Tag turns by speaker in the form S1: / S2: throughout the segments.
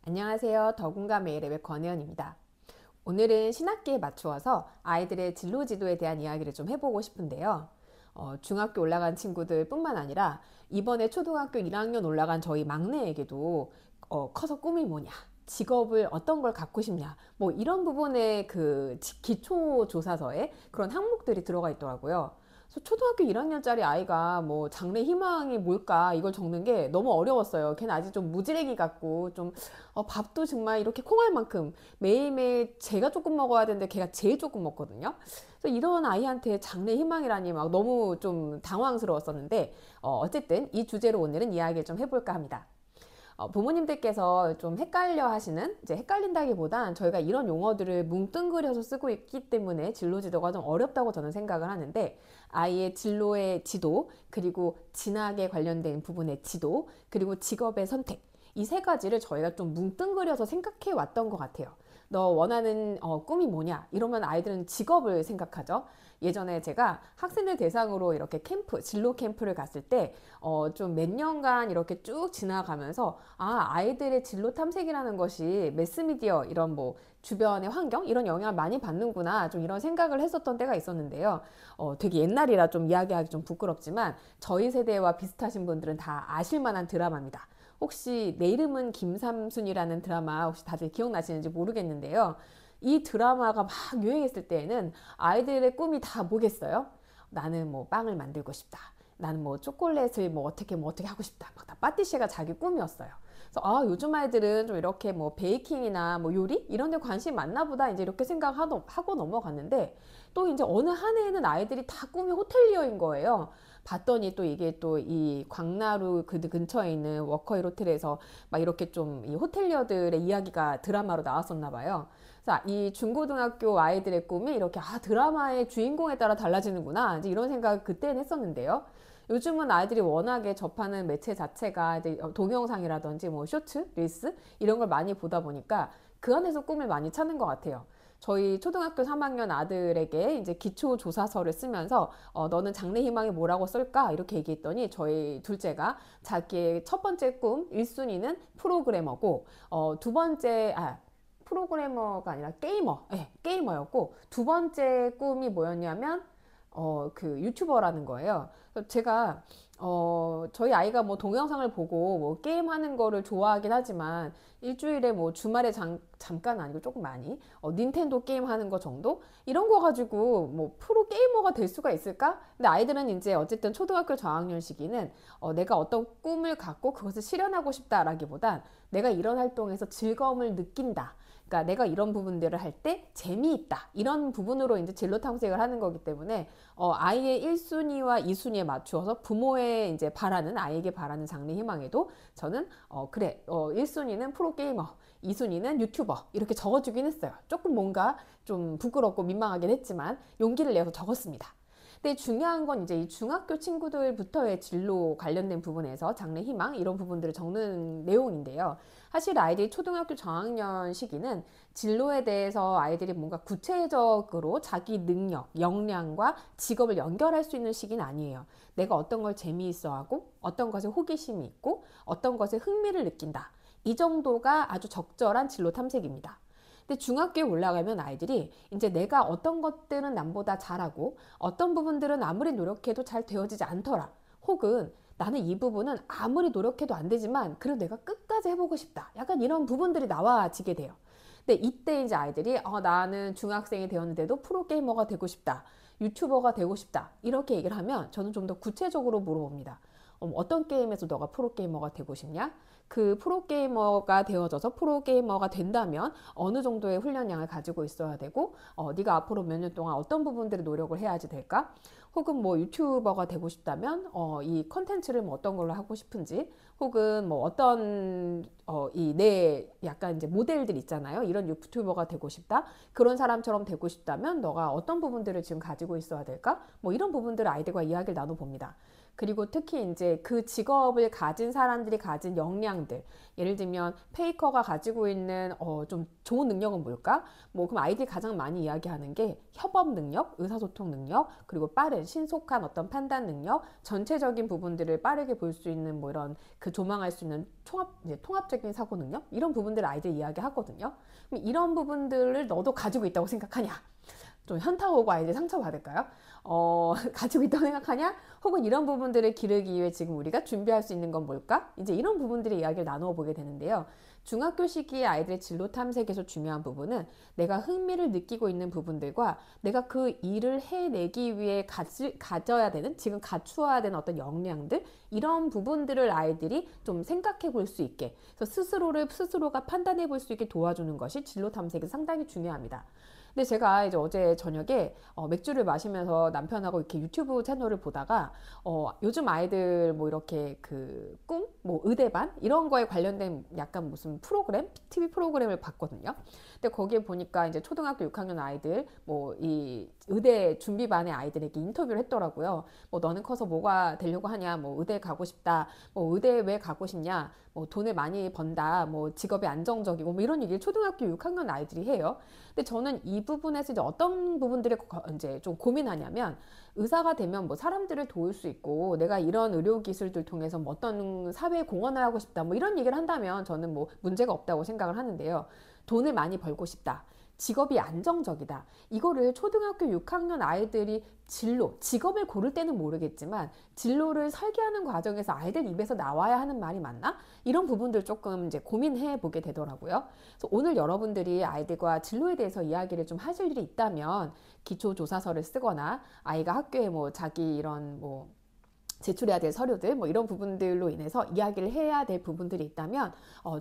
S1: 안녕하세요. 더군가 메일앱의 권혜연입니다. 오늘은 신학기에 맞추어서 아이들의 진로 지도에 대한 이야기를 좀 해보고 싶은데요. 중학교 올라간 친구들 뿐만 아니라 이번에 초등학교 1학년 올라간 저희 막내에게도 커서 꿈이 뭐냐, 직업을 어떤 걸 갖고 싶냐, 뭐 이런 부분의 그 기초 조사서에 그런 항목들이 들어가 있더라고요. 그래서 초등학교 1학년짜리 아이가 뭐 장래 희망이 뭘까 이걸 적는 게 너무 어려웠어요. 걔는 아직 좀 무지랭이 같고 좀 밥도 정말 이렇게 콩알 만큼 매일매일 제가 조금 먹어야 되는데 걔가 제일 조금 먹거든요. 그래서 이런 아이한테 장래 희망이라니 막 너무 좀 당황스러웠었는데 어쨌든 이 주제로 오늘은 이야기를 좀 해볼까 합니다. 부모님들께서 좀 헷갈려 하시는, 이제 헷갈린다기보단 저희가 이런 용어들을 뭉뚱그려서 쓰고 있기 때문에 진로 지도가 좀 어렵다고 저는 생각을 하는데, 아이의 진로의 지도, 그리고 진학에 관련된 부분의 지도, 그리고 직업의 선택, 이 세 가지를 저희가 좀 뭉뚱그려서 생각해 왔던 것 같아요. 너 원하는 꿈이 뭐냐? 이러면 아이들은 직업을 생각하죠. 예전에 제가 학생들 대상으로 이렇게 캠프, 진로 캠프를 갔을 때, 좀 몇 년간 이렇게 쭉 지나가면서, 아이들의 진로 탐색이라는 것이 매스미디어, 이런 뭐, 주변의 환경? 이런 영향을 많이 받는구나. 좀 이런 생각을 했었던 때가 있었는데요. 되게 옛날이라 좀 이야기하기 좀 부끄럽지만, 저희 세대와 비슷하신 분들은 다 아실 만한 드라마입니다. 혹시 내 이름은 김삼순이라는 드라마 혹시 다들 기억나시는지 모르겠는데요. 이 드라마가 막 유행했을 때에는 아이들의 꿈이 다 뭐겠어요? 나는 뭐 빵을 만들고 싶다. 나는 뭐 초콜릿을 뭐 어떻게 하고 싶다. 막 다 파티시가 자기 꿈이었어요. 그래서 요즘 아이들은 좀 이렇게 뭐 베이킹이나 뭐 요리 이런 데 관심이 많나 보다 이제 이렇게 생각하고 넘어갔는데, 또 이제 어느 한 해에는 아이들이 다 꿈이 호텔리어인 거예요. 봤더니 또 이게 또 이 광나루 그 근처에 있는 워커힐 호텔에서 막 이렇게 좀 이 호텔리어들의 이야기가 드라마로 나왔었나 봐요. 그래서 이 중고등학교 아이들의 꿈이 이렇게 드라마의 주인공에 따라 달라지는구나 이제 이런 생각을 그때는 했었는데요. 요즘은 아이들이 워낙에 접하는 매체 자체가 이제 동영상이라든지 뭐 쇼츠, 릴스 이런 걸 많이 보다 보니까 그 안에서 꿈을 많이 찾는 것 같아요. 저희 초등학교 3학년 아들에게 이제 기초 조사서를 쓰면서 너는 장래 희망이 뭐라고 쓸까? 이렇게 얘기했더니 저희 둘째가 자기의 첫 번째 꿈 1순위는 프로그래머고, 두 번째 프로그래머가 아니라 게이머, 네, 게이머였고, 두 번째 꿈이 뭐였냐면 그 유튜버라는 거예요. 그래서 제가 저희 아이가 뭐 동영상을 보고 뭐 게임하는 거를 좋아하긴 하지만 일주일에 뭐 주말에 잠깐 아니고 조금 많이 닌텐도 게임 하는 거 정도 이런 거 가지고 뭐 프로 게이머가 될 수가 있을까? 근데 아이들은 이제 어쨌든 초등학교 저학년 시기는 내가 어떤 꿈을 갖고 그것을 실현하고 싶다라기보단 내가 이런 활동에서 즐거움을 느낀다. 그러니까 내가 이런 부분들을 할 때 재미있다. 이런 부분으로 이제 진로 탐색을 하는 거기 때문에 아이의 1순위와 2순위에 맞추어서 부모의 이제 아이에게 바라는 장래 희망에도 저는 그래 1순위는 프로게이머, 2순위는 유튜버 이렇게 적어주긴 했어요. 조금 뭔가 좀 부끄럽고 민망하긴 했지만 용기를 내서 적었습니다. 근데 중요한 건 이제 이 중학교 친구들부터의 진로 관련된 부분에서 장래 희망 이런 부분들을 적는 내용인데요. 사실 아이들이 초등학교 저학년 시기는 진로에 대해서 아이들이 뭔가 구체적으로 자기 능력, 역량과 직업을 연결할 수 있는 시기는 아니에요. 내가 어떤 걸 재미있어 하고 어떤 것에 호기심이 있고 어떤 것에 흥미를 느낀다. 이 정도가 아주 적절한 진로 탐색입니다. 근데 중학교에 올라가면 아이들이 이제 내가 어떤 것들은 남보다 잘하고 어떤 부분들은 아무리 노력해도 잘 되어지지 않더라. 혹은 나는 이 부분은 아무리 노력해도 안 되지만 그래도 내가 끝까지 해보고 싶다. 약간 이런 부분들이 나와지게 돼요. 근데 이때 이제 아이들이 나는 중학생이 되었는데도 프로게이머가 되고 싶다. 유튜버가 되고 싶다. 이렇게 얘기를 하면 저는 좀 더 구체적으로 물어봅니다. 어떤 게임에서 너가 프로게이머가 되고 싶냐? 그 프로게이머가 되어져서 프로게이머가 된다면 어느 정도의 훈련량을 가지고 있어야 되고 네가 앞으로 몇 년 동안 어떤 부분들을 노력을 해야지 될까? 혹은 뭐 유튜버가 되고 싶다면 이 컨텐츠를 뭐 어떤 걸로 하고 싶은지, 혹은 뭐 어떤 이 내 약간 이제 모델들 있잖아요. 이런 유튜버가 되고 싶다. 그런 사람처럼 되고 싶다면 너가 어떤 부분들을 지금 가지고 있어야 될까? 뭐 이런 부분들을 아이들과 이야기를 나눠봅니다. 그리고 특히 이제 그 직업을 가진 사람들이 가진 역량들, 예를 들면 페이커가 가지고 있는 좀 좋은 능력은 뭘까? 뭐 그럼 아이들이 가장 많이 이야기하는 게 협업 능력, 의사소통 능력, 그리고 빠른 신속한 어떤 판단 능력, 전체적인 부분들을 빠르게 볼 수 있는 뭐 이런 그 조망할 수 있는 통합적인 사고 능력, 이런 부분들을 아이들이 이야기하거든요. 그럼 이런 부분들을 너도 가지고 있다고 생각하냐? 좀 현타 오고 아이들 상처받을까요? 가지고 있다고 생각하냐? 혹은 이런 부분들을 기르기 위해 지금 우리가 준비할 수 있는 건 뭘까? 이제 이런 부분들의 이야기를 나누어 보게 되는데요. 중학교 시기에 아이들의 진로 탐색에서 중요한 부분은 내가 흥미를 느끼고 있는 부분들과 내가 그 일을 해내기 위해 가져야 되는, 지금 갖추어야 되는 어떤 역량들, 이런 부분들을 아이들이 좀 생각해 볼 수 있게, 그래서 스스로가 판단해 볼 수 있게 도와주는 것이 진로 탐색이 상당히 중요합니다. 근데 제가 이제 어제 저녁에 맥주를 마시면서 남편하고 이렇게 유튜브 채널을 보다가 요즘 아이들 뭐 이렇게 그 꿈, 뭐 의대반 이런 거에 관련된 약간 무슨 프로그램, TV 프로그램을 봤거든요. 근데 거기에 보니까 이제 초등학교 6학년 아이들 뭐 이 의대 준비반의 아이들에게 인터뷰를 했더라고요. 뭐 너는 커서 뭐가 되려고 하냐, 뭐 의대 가고 싶다, 뭐 의대 왜 가고 싶냐, 뭐 돈을 많이 번다, 뭐 직업이 안정적이고 뭐 이런 얘기를 초등학교 6학년 아이들이 해요. 근데 저는 이 부분에서 이제 어떤 부분들을 이제 좀 고민하냐면, 의사가 되면 뭐 사람들을 도울 수 있고 내가 이런 의료 기술들 통해서 뭐 어떤 사회에 공헌을 하고 싶다, 뭐 이런 얘기를 한다면 저는 뭐 문제가 없다고 생각을 하는데요. 돈을 많이 벌고 싶다, 직업이 안정적이다, 이거를 초등학교 6학년 아이들이 직업을 고를 때는 모르겠지만 진로를 설계하는 과정에서 아이들 입에서 나와야 하는 말이 맞나? 이런 부분들 조금 이제 고민해 보게 되더라고요. 그래서 오늘 여러분들이 아이들과 진로에 대해서 이야기를 좀 하실 일이 있다면, 기초조사서를 쓰거나 아이가 학교에 뭐 자기 이런 뭐 제출해야 될 서류들, 뭐 이런 부분들로 인해서 이야기를 해야 될 부분들이 있다면,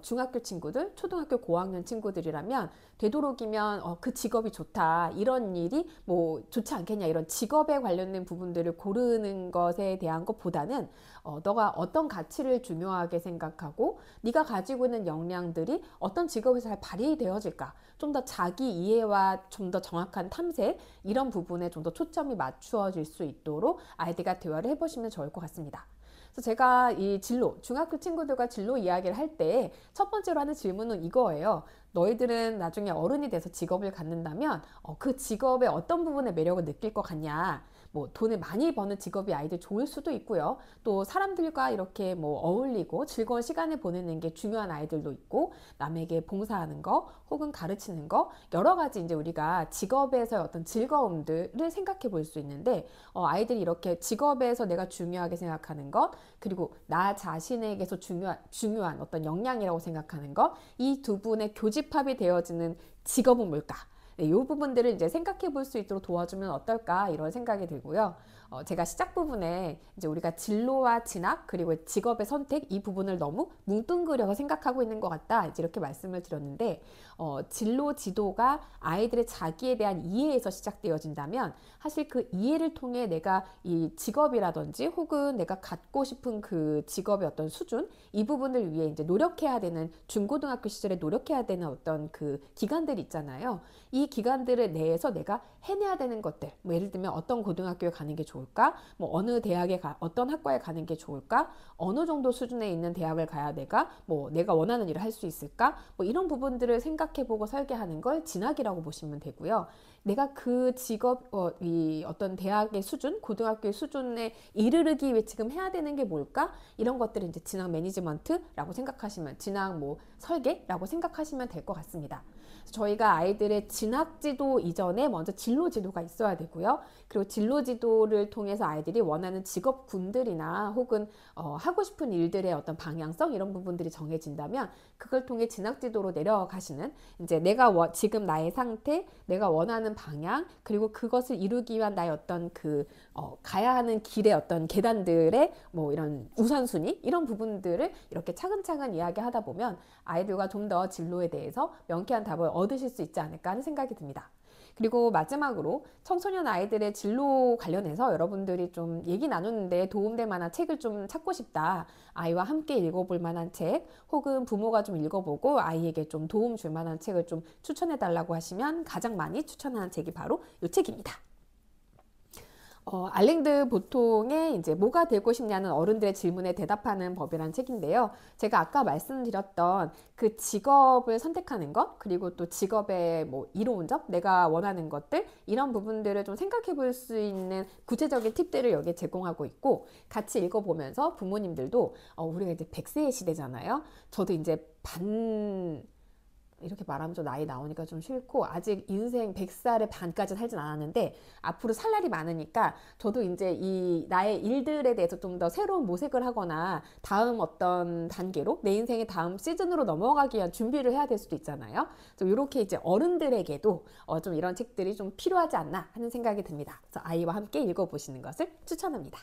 S1: 중학교 친구들, 초등학교 고학년 친구들이라면 되도록이면 그 직업이 좋다, 이런 일이 뭐 좋지 않겠냐, 이런 직업에 관련된 부분들을 고르는 것에 대한 것보다는 너가 어떤 가치를 중요하게 생각하고 네가 가지고 있는 역량들이 어떤 직업에서 잘 발휘되어질까, 좀 더 자기 이해와 좀 더 정확한 탐색, 이런 부분에 좀 더 초점이 맞추어질 수 있도록 아이들과 대화를 해보시면 좋을 것 같습니다. 그래서 제가 이 중학교 친구들과 진로 이야기를 할 때 첫 번째로 하는 질문은 이거예요. 너희들은 나중에 어른이 돼서 직업을 갖는다면 그 직업의 어떤 부분에 매력을 느낄 것 같냐? 뭐 돈을 많이 버는 직업이 아이들 좋을 수도 있고요. 또 사람들과 이렇게 뭐 어울리고 즐거운 시간을 보내는 게 중요한 아이들도 있고, 남에게 봉사하는 거 혹은 가르치는 거, 여러 가지 이제 우리가 직업에서의 어떤 즐거움들을 생각해 볼 수 있는데, 아이들이 이렇게 직업에서 내가 중요하게 생각하는 것, 그리고 나 자신에게서 중요한 어떤 역량이라고 생각하는 것, 이 두 분의 교집합이 되어지는 직업은 뭘까? 네, 이 부분들을 이제 생각해 볼 수 있도록 도와주면 어떨까, 이런 생각이 들고요. 제가 시작 부분에 이제 우리가 진로와 진학 그리고 직업의 선택, 이 부분을 너무 뭉뚱그려서 생각하고 있는 것 같다, 이제 이렇게 말씀을 드렸는데, 진로 지도가 아이들의 자기에 대한 이해에서 시작되어진다면 사실 그 이해를 통해 내가 이 직업이라든지 혹은 내가 갖고 싶은 그 직업의 어떤 수준, 이 부분을 위해 이제 노력해야 되는, 중고등학교 시절에 노력해야 되는 어떤 그 기간들이 있잖아요. 이 기간들을 내에서 내가 해내야 되는 것들, 뭐 예를 들면 어떤 고등학교에 가는 게 좋을까, 뭐 어느 대학에 어떤 학과에 가는 게 좋을까, 어느 정도 수준에 있는 대학을 가야 내가 원하는 일을 할 수 있을까, 뭐 이런 부분들을 생각해보고 설계하는 걸 진학이라고 보시면 되고요. 내가 그 직업, 이 어떤 대학의 수준, 고등학교의 수준에 이르르기 위해 지금 해야 되는 게 뭘까, 이런 것들을 이제 진학 매니지먼트라고 생각하시면, 진학 뭐 설계라고 생각하시면 될 것 같습니다. 저희가 아이들의 진학 지도 이전에 먼저 진로 지도가 있어야 되고요. 그리고 진로 지도를 통해서 아이들이 원하는 직업군들이나 혹은 하고 싶은 일들의 어떤 방향성, 이런 부분들이 정해진다면 그걸 통해 진학 지도로 내려가시는, 이제 내가 지금 나의 상태, 내가 원하는 방향, 그리고 그것을 이루기 위한 나의 어떤 가야 하는 길의 어떤 계단들의 뭐 이런 우선순위, 이런 부분들을 이렇게 차근차근 이야기하다 보면 아이들과 좀 더 진로에 대해서 명쾌한 답을 얻으실 수 있지 않을까 하는 생각이 듭니다. 그리고 마지막으로 청소년 아이들의 진로 관련해서 여러분들이 좀 얘기 나누는데 도움될 만한 책을 좀 찾고 싶다, 아이와 함께 읽어볼 만한 책, 혹은 부모가 좀 읽어보고 아이에게 좀 도움 줄 만한 책을 좀 추천해 달라고 하시면 가장 많이 추천하는 책이 바로 이 책입니다. 알랭드 보통의 이제 뭐가 되고 싶냐는 어른들의 질문에 대답하는 법이라는 책인데요. 제가 아까 말씀드렸던 그 직업을 선택하는 것, 그리고 또 직업의 뭐 이로운 점, 내가 원하는 것들, 이런 부분들을 좀 생각해 볼 수 있는 구체적인 팁들을 여기에 제공하고 있고, 같이 읽어보면서 부모님들도 우리가 이제 100세의 시대잖아요. 저도 이제 이렇게 말하면 좀 나이 나오니까 좀 싫고, 아직 인생 100살의 반까지 살진 않았는데 앞으로 살 날이 많으니까 저도 이제 이 나의 일들에 대해서 좀 더 새로운 모색을 하거나 다음 어떤 단계로 내 인생의 다음 시즌으로 넘어가기 위한 준비를 해야 될 수도 있잖아요. 좀 이렇게 이제 어른들에게도 좀 이런 책들이 좀 필요하지 않나 하는 생각이 듭니다. 그래서 아이와 함께 읽어보시는 것을 추천합니다.